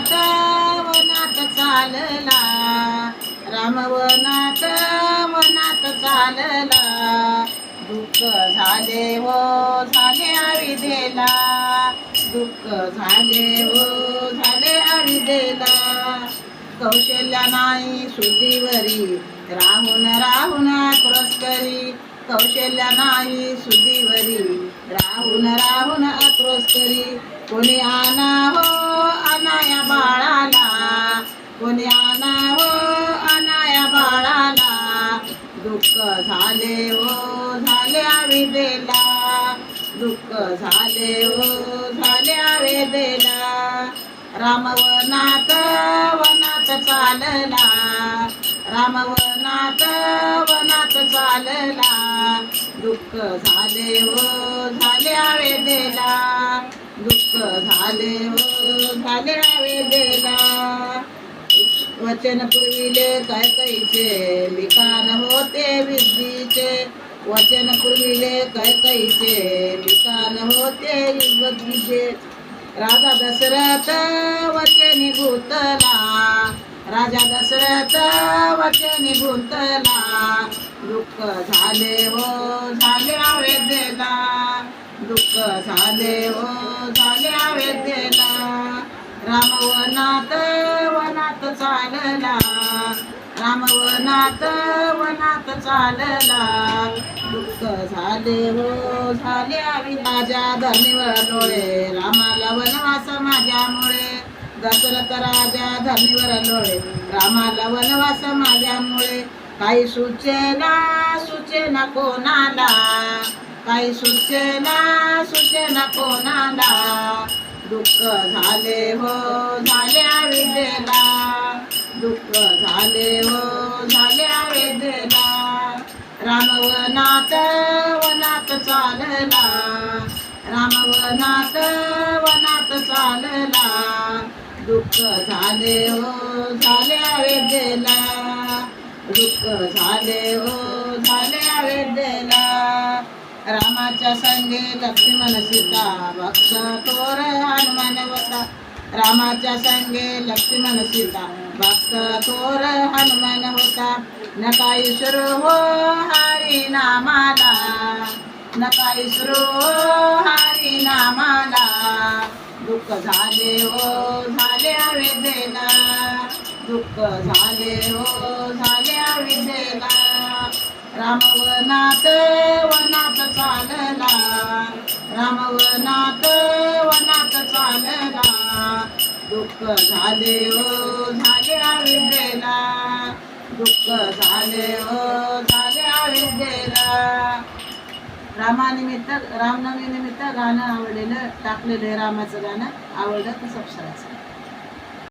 वनात वनात चालला, राम वनात वनात चालला, दुःख झाले हो झाले अविद्येला, दुःख झाले हो झाले अविद्येला. कौशल्या नाही सुधीवरी, राहून राहून आक्रोश करी, कौशल्या नाही सुधीवरी, राहून राहून आक्रोश करी. कोणी आणा हो अनाया बाळाला, कोणी आणा हो अनाया बाळाला, दुःख झाले हो झाले अविद्येला, दुःख झाले हो झाले अविद्येला. राम वनात वनात चालला, राम वनात वनात चालला, दुःख झाले हो झाले अविद्येला, दुःख झाले हो झाले अविद्येला. वचन पुरविले कैकईचे, लिखाण होते विद्येचे, वचन पुरविले कैकईचे, लिखाण होते विद्येचे. राजा दशरथ वचनी गुंतला, राजा दशरथ वचनी गुंतला, दुःख झाले हो झाले अविद्येला, दुःख झाले हो झाले अविद्येला. राम वनात वनात चालला, राम वनात वनात चालला, दुःख झाले हो झाले अविद्येला. राजा धरणीवर लोळे, रामाला वनवास माझ्यामुळे, दशरथ राजा धरणीवर लोळे, रामाला वनवास माझ्यामुळे. काही सुचेना सुचेना कोणाला, काही सुचेना सुचेना कोणाला, दुःख झाले हो झाले अविद्येला, दुःख झाले हो झाले अविद्येला. राम वनात वनात चालला, राम वनात वनात चालला, दुःख झाले हो झाले अविद्येला, दुःख झाले हो झाले अविद्येला. रामाच्या संगे लक्ष्मण सीता, भक्त थोर हनुमान होता, रामाच्या संगे लक्ष्मण सीता, भक्त थोर हनुमान होता. नका विसरू हो हरी नामाला, नका विसरू हो हरी नामाला, दुःख झाले हो झाले अविद्येला, दुःख झाले हो झाले अविद्येला. राम वनात वनात चालला, राम वनात वनात चालला, दुःख झाले हो झाले अविद्येला, दुःख झाले हो झाले अविद्येला. रामानिमित्त रामनवमी निमित्त गाणं आवडलेलं टाकलेलं आहे. रामाचं गाणं आवडलं तर सबस्क्राईब करा.